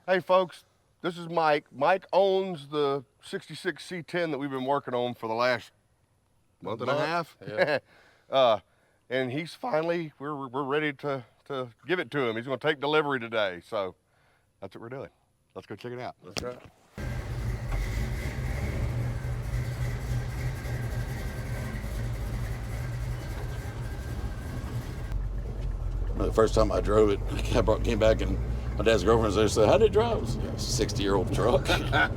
Hey folks, this is Mike. Mike owns the 66 C10 that we've been working on for the last month and a half. Yeah. And he's finally, we're ready to give it to him. He's gonna take delivery today. So that's what we're doing. Let's go check it out. That's right. The first time I drove it, I came back and my dad's girlfriend was there and said, "How did it drive?" It was a 60-year-old truck. Yeah.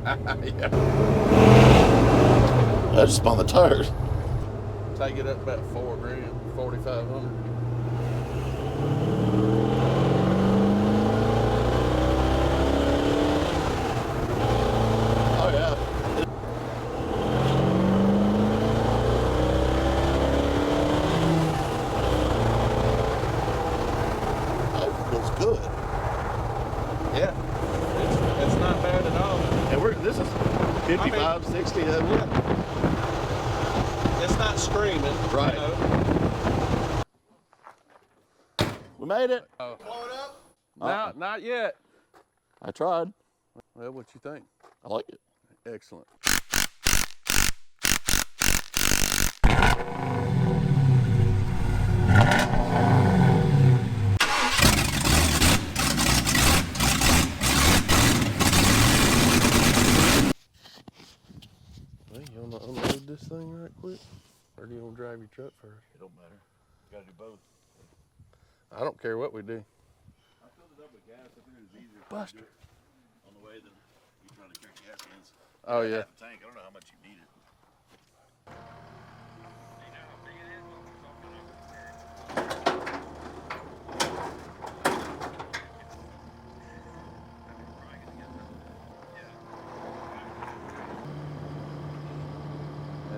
I just spun the tires. Take it up about $4,000, $4,500. Oh yeah. That feels good. Yeah. It's not bad at all. And this is 55, 60. Yeah. It's not screaming. Right. You know? We made it. Blow it up? Not yet. I tried. Well, what you think? I like it. Excellent. Well, you want to unload this thing right quick? Or do you want to drive your truck first? It don't matter. Got to do both. I don't care what we do. I filled it up with gas. I figured it was easier Buster. on the way than you trying to carry gas cans. Oh, yeah. Half a tank. I don't know how much you need it.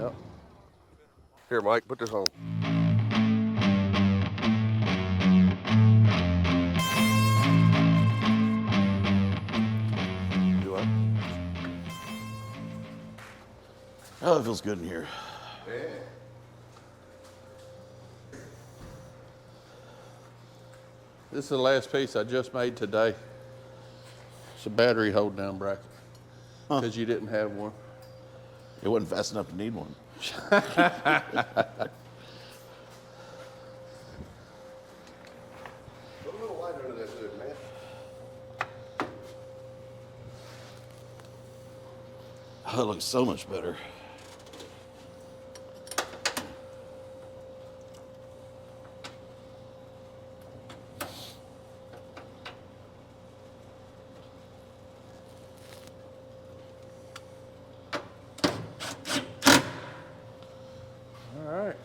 Yep. Here, Mike, put this on. Do I? Oh, it feels good in here. Yeah. This is the last piece I just made today. It's a battery hold down bracket. Because you didn't have one. It wasn't fast enough to need one. Put a little light under that hood, man. Oh, it looks so much better. All right.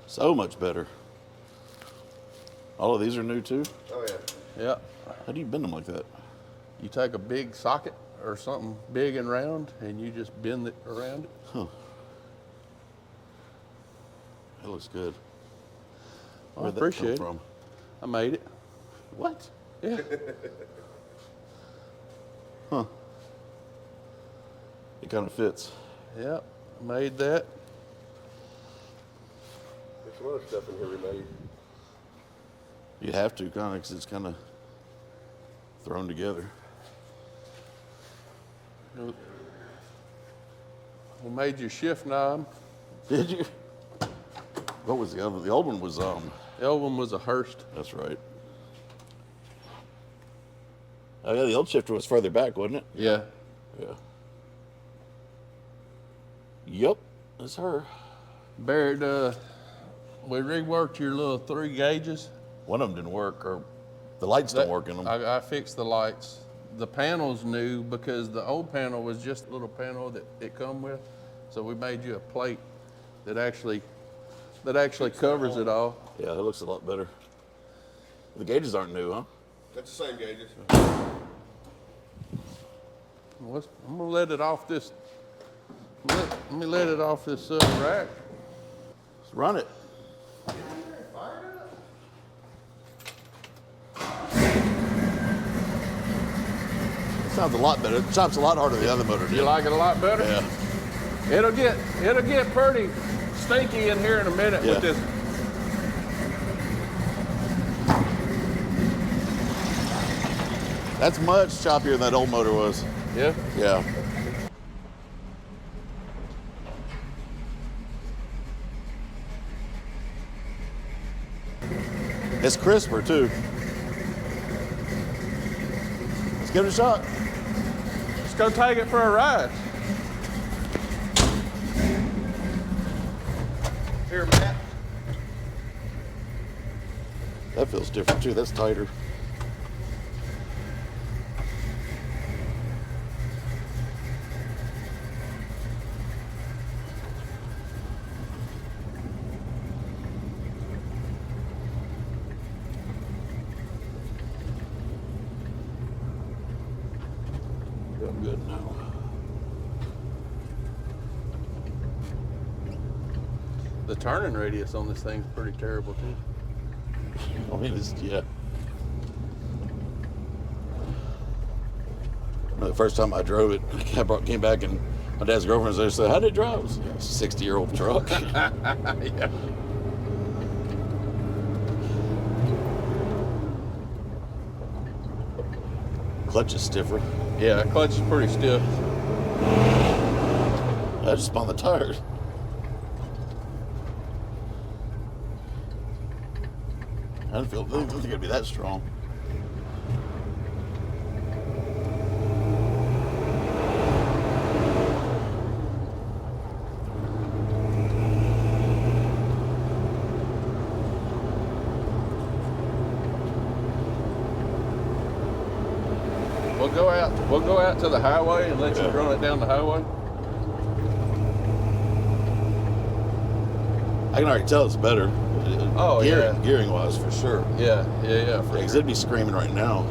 So much better. All of these are new too? Oh yeah. Yeah. How do you bend them like that? You take a big socket or something big and round and you just bend it around it. Huh. That looks good. I Where'd that appreciate come it. from? I made it. What? Yeah. Huh. It kind of fits. Yep. Made that. There's some other stuff in here we made. You have to, kind of, because it's kind of thrown together. We made your shift knob. Did you? What was the other? The old one was, The old one was a Hurst. that's right. Oh yeah, the old shifter was further back, wasn't it? Yeah. Yeah. Yep, that's her. Barrett, we reworked your little 3 gauges. One of them didn't work, or the lights don't work in them. I fixed the lights. The panel's new because the old panel was just a little panel that it come with. So we made you a plate that actually covers it all. Yeah, it looks a lot better. The gauges aren't new, huh? That's the same gauges. I'm gonna let it off this. Let me let it off this rack. Let's run it. It sounds a lot better. It chops a lot harder than the other motor did. You like it a lot better? Yeah. It'll get pretty stinky in here in a minute Yeah. with this. That's much choppier than that old motor was. Yeah. Yeah. It's crisper too. Let's give it a shot. Let's go take it for a ride. Here, Matt. That feels different too. That's tighter. I'm good now. The turning radius on this thing's pretty terrible too. I mean, yeah. The first time I drove it, I came back and my dad's girlfriend was there and said, "How did it drive?" It's a 60-year-old truck. Yeah. Clutch is stiffer. Yeah, clutch is pretty stiff. I just spun the tires. I don't think it'd be that strong. We'll go out to the highway and let you run it down the highway. I can already tell it's better. Oh, yeah. Gearing wise, for sure. Yeah, for Because sure. it'd be screaming right now.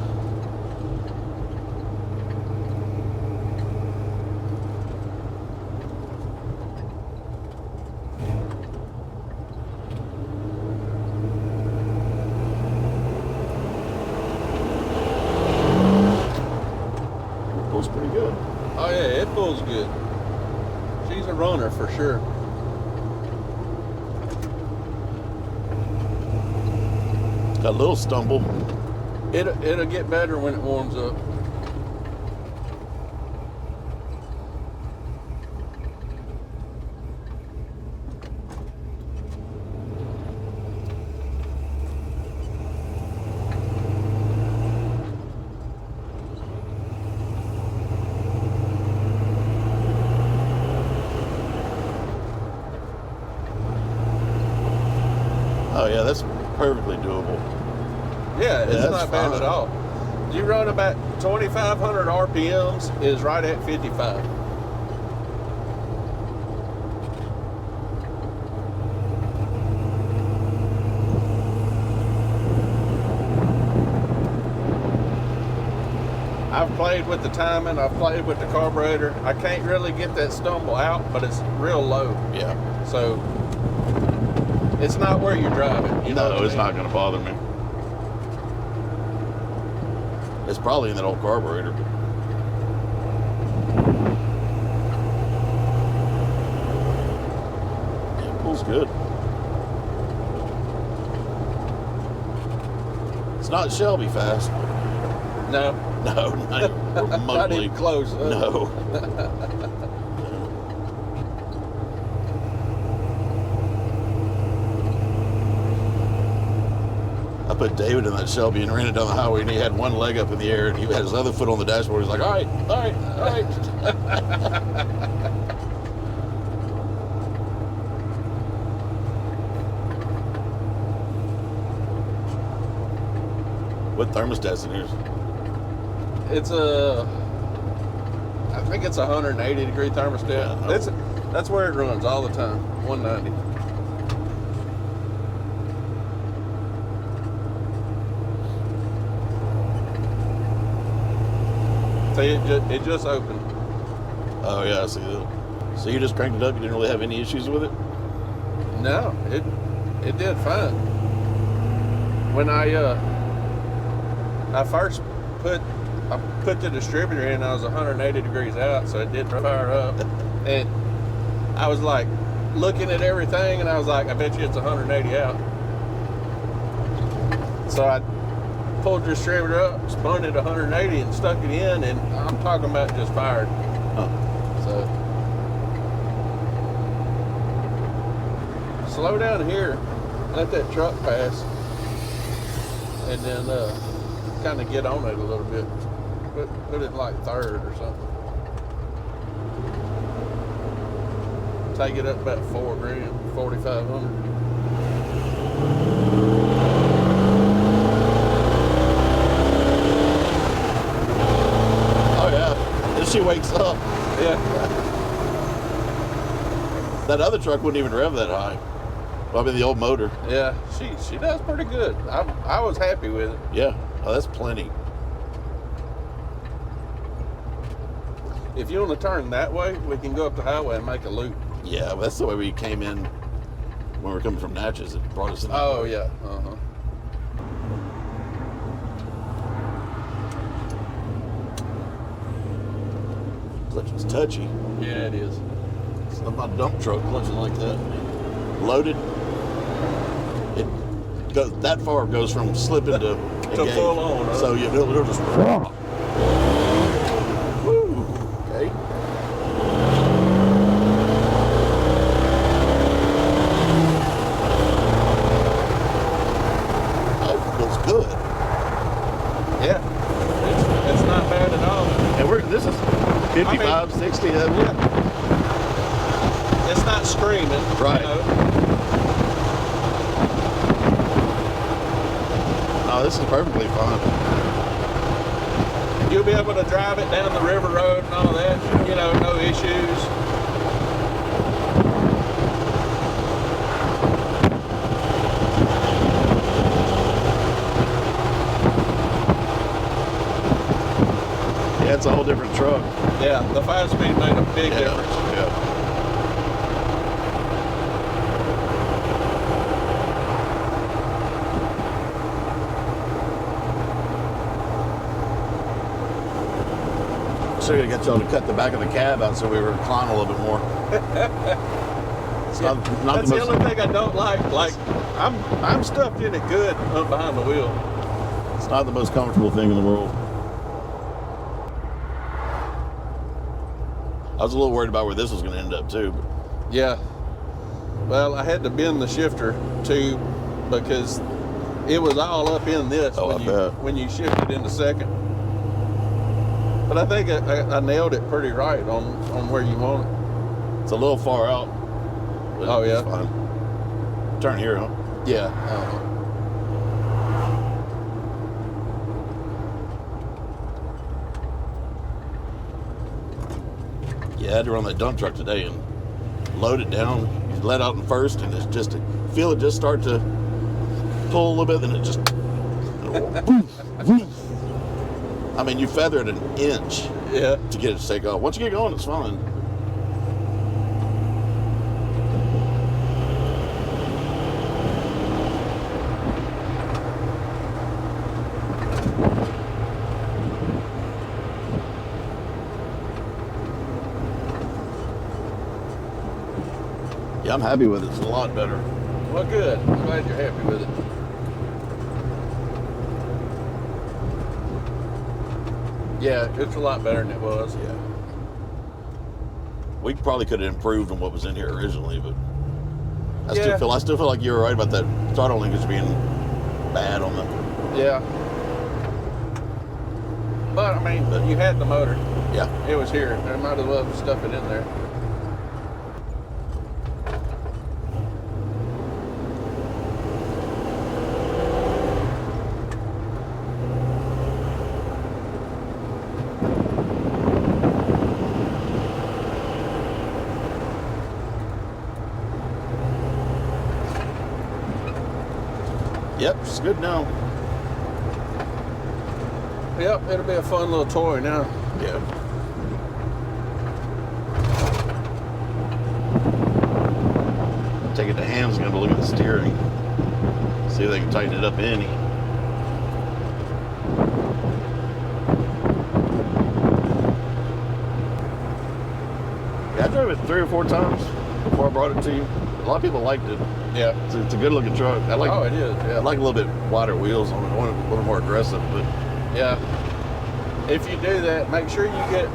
It pulls pretty good. Oh yeah, it pulls good. She's a runner for sure. Got a little stumble. It'll get better when it warms up. Oh yeah, that's perfectly doable. Yeah, it's that's not bad fine. at all. You run about 2,500 RPMs is right at 55. I've played with the timing, I've played with the carburetor. I can't really get that stumble out, but it's real low. Yeah. So it's not where you're driving. You know No, what I it's mean? not going to bother me. It's probably in that old carburetor. Yeah, it pulls good. It's not Shelby fast. No, No, not even not remotely. even close. No. I put David in that Shelby and ran it down the highway, and he had one leg up in the air, and he had his other foot on the dashboard. He's like, all right, all right, all right. What thermostat's in yours? It's I think it's a 180 degree thermostat. Yeah, That's where it runs all the time, 190. See, it just opened. Oh yeah, I see that. So you just cranked it up. You didn't really have any issues with it. No, it did fine. When I first put the distributor in, I was 180 degrees out, so it did fire up. And I was like looking at everything, and I was like, I bet you it's 180 out. So pulled your distributor up, spun it 180 and stuck it in, and I'm talking about just fired. So slow down here, let that truck pass, and then kind of get on it a little bit. Put it like third or something. Take it up about 4 grand, 4,500. Oh yeah, then she wakes up. Yeah. That other truck wouldn't even rev that high. Well, I mean the old motor. Yeah, she does pretty good. I was happy with it. Yeah, oh, that's plenty. If you want to turn that way, we can go up the highway and make a loop. Yeah, well, that's the way we came in when we were coming from Natchez. It brought us in. Oh yeah. Uh-huh. Clutch was touchy. Yeah, it is. It's not my dump truck clutching like that. Loaded. It goes that far. Goes from slipping to engage. full on. Huh? So it'll just. Woo. Okay. That feels good. Yeah. It's not bad at all. And this is 55, 60. Yeah. It's not screaming. Right. You know? No, this is perfectly fine. You'll be able to drive it down the river road and all that. You know, no issues. Yeah, it's a whole different truck. Yeah, the 5-speed made a big difference. Yeah. Should have got y'all to cut the back of the cab out so we were reclining a little bit more. It's not That's the the most, only thing I don't like. Like, I'm stuffed in it good up behind the wheel. it's not the most comfortable thing in the world. I was a little worried about where this was going to end up too. But Yeah. Well, I had to bend the shifter too because it was all up in this Oh, I bet. when you shifted into second. But I think I nailed it pretty right on where you want it. it's a little far out. But Oh, yeah? it's fine. Turn here, huh? Yeah. Yeah, I had to run that dump truck today and load it down. You let out in first, and it's just feel it just start to pull a little bit, then it just. I mean, you feather it an inch Yeah. to get it to take off. Once you get going, it's fine. Yeah, I'm happy with it. It's a lot better. Well, good. I'm glad you're happy with it. Yeah, it's a lot better than it was. Yeah. We probably could have improved on what was in here originally, but I Yeah. still feel like you were right about that throttle linkage being bad on the. Yeah. But I mean, you had the motor. Yeah. It was here. I might as well stuff it in there. Yep, it's good now. Yep, it'll be a fun little toy now. Yeah. Take it to Ham's gonna look at the steering. See if they can tighten it up any. Yeah, I drove it 3 or 4 times before I brought it to you. A lot of people liked it. Yeah. It's a good looking truck. I like. Oh, it is. Yeah. I like a little bit wider wheels on it. I want it a little more aggressive, but Yeah. If you do that, make sure you get.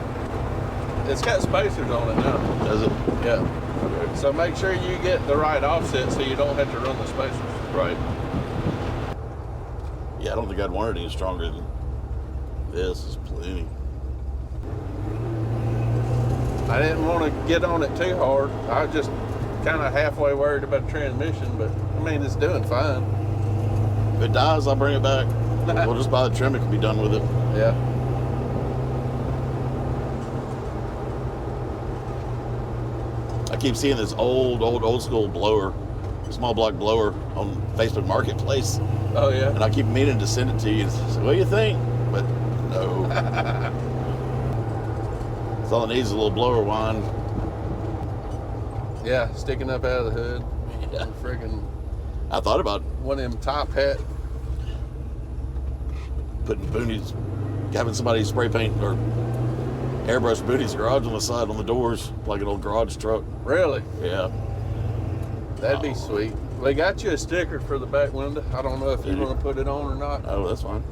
It's got spacers on it now. does it? Yeah. So make sure you get the right offset so you don't have to run the spacers. Right. Yeah, I don't think I'd want it any stronger than this. Is plenty. I didn't want to get on it too hard. I was just kind of halfway worried about the transmission, but I mean, it's doing fine. If it dies, I'll bring it back. We'll just buy the TREMEC and be done with it. Yeah. I keep seeing this old school blower, small block blower on Facebook Marketplace, Oh, yeah. and I keep meaning to send it to you. And say, what do you think? But no. It's all it needs is a little blower whine. Yeah, sticking up out of the hood. Yeah. Friggin' I thought about one of them top hat. putting Boonies, having somebody spray paint or airbrush Boonies Garage on the side on the doors, like an old garage truck. Really? Yeah. That'd be sweet. They got you a sticker for the back window. I don't know if you Did you? want to put it on or not. Oh, that's fine.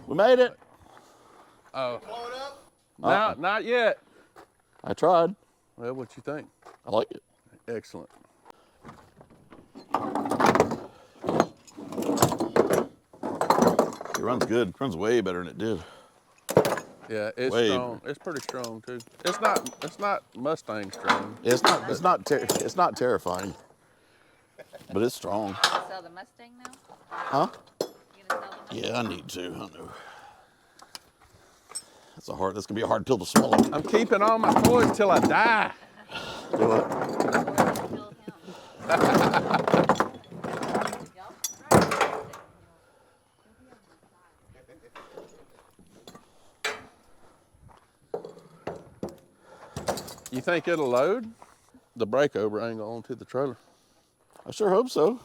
We made it. Oh. No, not yet. I tried. Well, what you think? I like it. Excellent. It runs good. It runs way better than it did. Yeah, it's Way- strong. It's pretty strong too. It's not Mustang strong. It's not terrifying, but it's strong. Sell the Mustang now? Huh? You gonna sell the Mustang? Yeah, I need to. I know. That's gonna be a hard pill to swallow. I'm keeping all my toys till I die. Do it. Kill him. You think it'll load? The breakover angle onto the trailer. I sure hope so.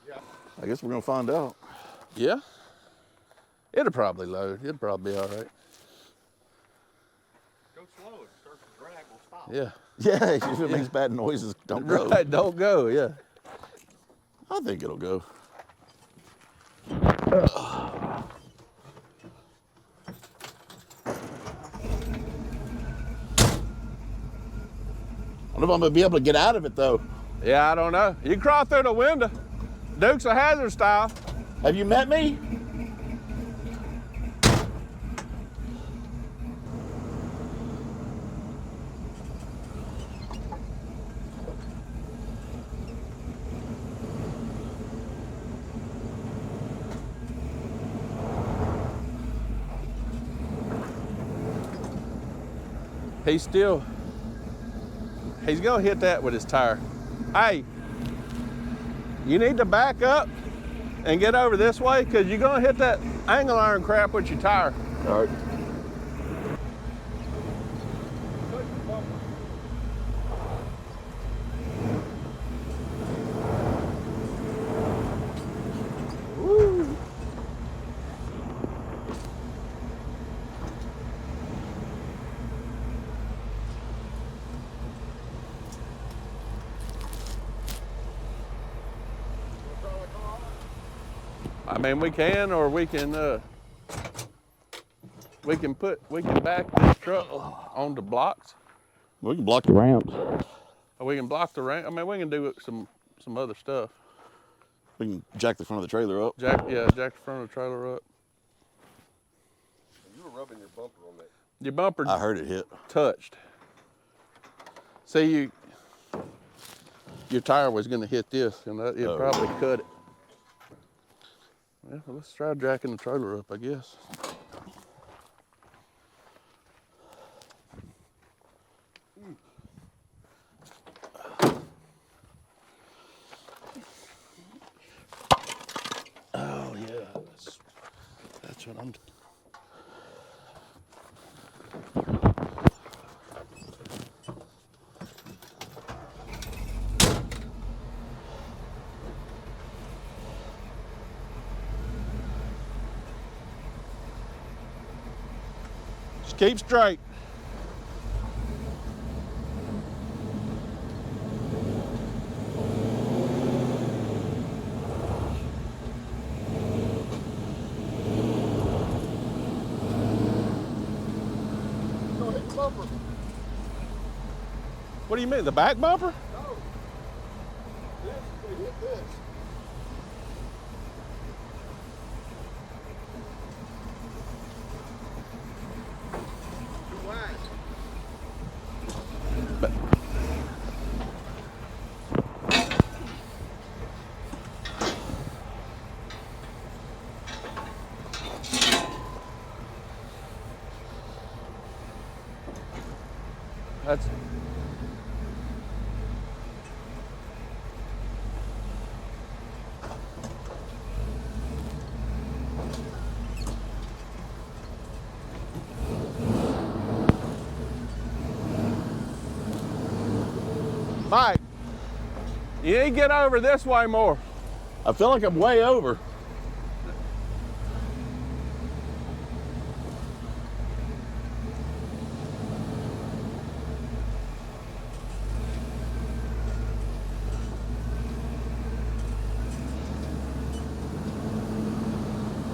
Yeah. I guess we're gonna find out. Yeah? It'll probably load. It'll probably be all right. Go slow. It starts to drag. We'll stop. Yeah. Yeah, if it makes bad noises, don't go. Right, don't go, yeah. I think it'll go. I don't know if I'm gonna be able to get out of it though. Yeah, I don't know. You can crawl through the window. Dukes of Hazzard style. Have you met me? He's gonna hit that with his tire. Hey, you need to back up and get over this way because you're gonna hit that angle iron crap with your tire. All right. Woo. I mean, we can, or we can back this truck onto blocks. We can block the ramps. Or we can block the ramp. I mean, we can do some other stuff. We can jack the front of the trailer up. Jack the front of the trailer up. You were rubbing your bumper on that. Your bumper I heard it hit. touched. See, your tire was going to hit this, and it Oh. probably cut it. Yeah, well, let's try jacking the trailer up, I guess. Oh yeah, that's what I'm. Keep straight. Go hit the bumper. What do you mean, the back bumper? No. This, we hit this. Whack. That's Mike, you need to get over this way more. I feel like I'm way over.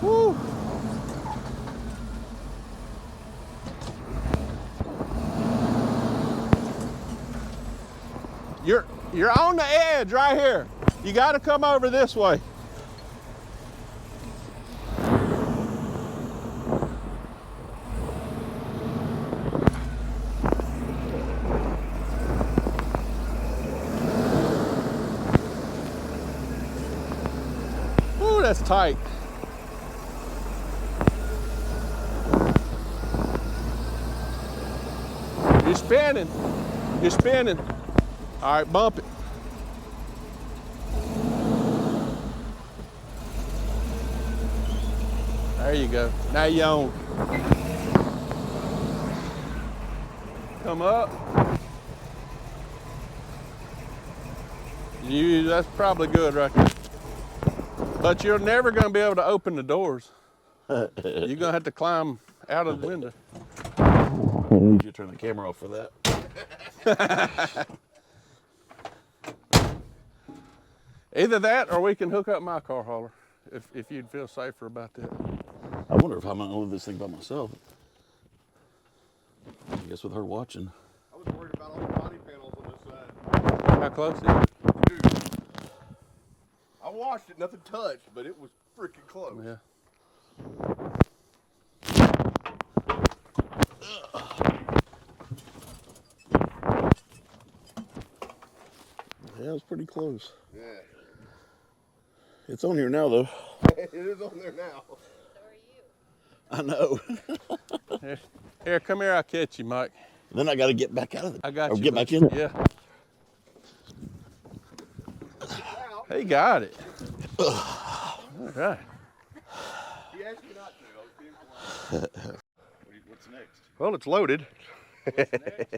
Woo. You're on the edge right here. You got to come over this way. Ooh, that's tight. You're spinning. You're spinning. All right, bump it. There you go. Now you on. Come up. That's probably good right there. But you're never going to be able to open the doors. You're going to have to climb out of the window. I need you to turn the camera off for that. Either that or we can hook up my car hauler if you'd feel safer about that. I wonder if I'm gonna live this thing by myself. I guess with her watching. I was worried about all the body panels on this side. How close is it? Dude, I washed it, nothing touched, but it was freaking close. Yeah. Yeah, it was pretty close. Yeah. It's on here now, though. It is on there now. So are you. I know. Here, come here. I'll catch you, Mike. Then I got to get back out of it. I got or you. get back in. Yeah. He got it. All right. He asked me not to. I was being polite. What's next? Well, it's loaded. What's next?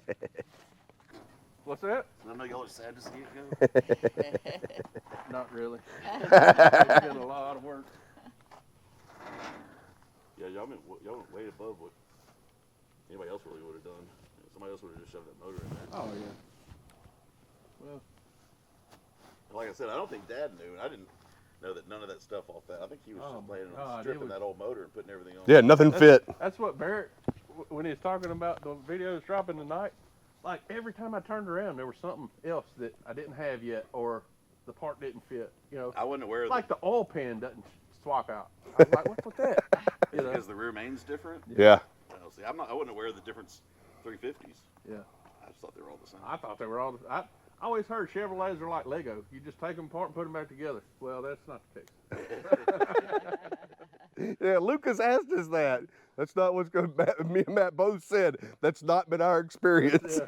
What's that? I know y'all are sad to see it go. Not really. It's been a lot of work. Yeah, y'all went way above what anybody else really would have done. Somebody else would have just shoved that motor in there. Oh yeah. Well, Like I said, I don't think Dad knew, and I didn't know that none of that stuff off that. I think he was just planning on God, stripping it was- that old motor and putting everything on. Yeah, nothing fit. that's what Barrett, when he was talking about the videos dropping tonight, like every time I turned around, there was something else that I didn't have yet, or the part didn't fit. You know, I wasn't aware of like the oil pan doesn't swap out. I was like, what's with that? You know? because the rear main's different. Yeah. See, I wasn't aware of the difference 350s. Yeah. I just thought they were all the same. I thought they were all. I always heard Chevrolets are like Lego. You just take them apart and put them back together. Well, that's not the case. Yeah, Lucas asked us that. That's not what's going to me and Matt both said. That's not been our experience.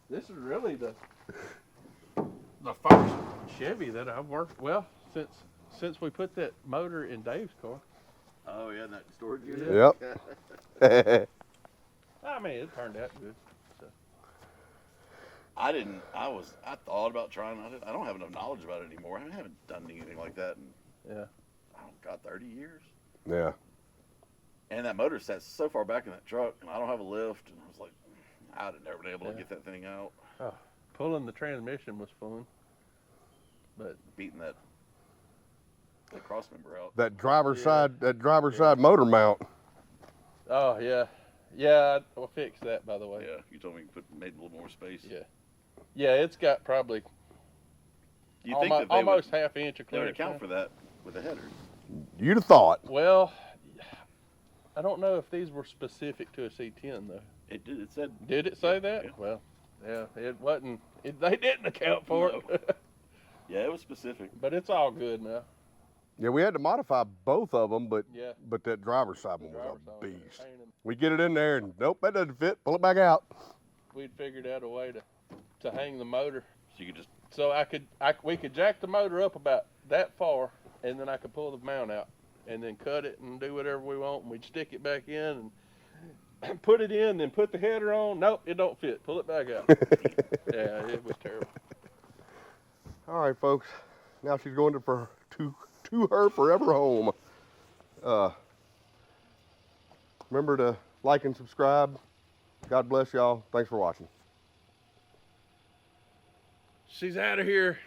This is really the first Chevy that I've worked since we put that motor in Dave's car. Oh yeah, that storage unit. Yep. I mean, it turned out good. So. I thought about trying. I don't have enough knowledge about it anymore. I haven't done anything like that in, Yeah. I don't got 30 years. Yeah. And that motor sat so far back in that truck, and I don't have a lift, and I was like, I'd have never been able to get that thing out. Oh, pulling the transmission was fun, but Beating that cross member out. That driver's side motor mount. oh yeah, yeah, I'll fix that by the way. Yeah, you told me you made a little more space. Yeah, yeah, it's got probably You think that they almost would, half-inch of they would clearance. account for that with a header? You'd have thought. Well, I don't know if these were specific to a C10 though. It did. It said. Did it say that? Yeah. Well, yeah, it wasn't. They didn't account for it. Yeah, it was specific. But it's all good now. Yeah, we had to modify both of them, but Yeah. but that driver's side one Driver's was a side was beast. a pain in- We get it in there and nope, that doesn't fit. Pull it back out. We'd figured out a way to hang the motor, So you could just. so we could jack the motor up about that far, and then I could pull the mount out, and then cut it and do whatever we want, and we'd stick it back in and put it in, then put the header on. Nope, it don't fit. Pull it back out. Yeah, it was terrible. All right, folks. Now she's going to her forever home. Remember to like and subscribe. God bless y'all. Thanks for watching. She's out of here.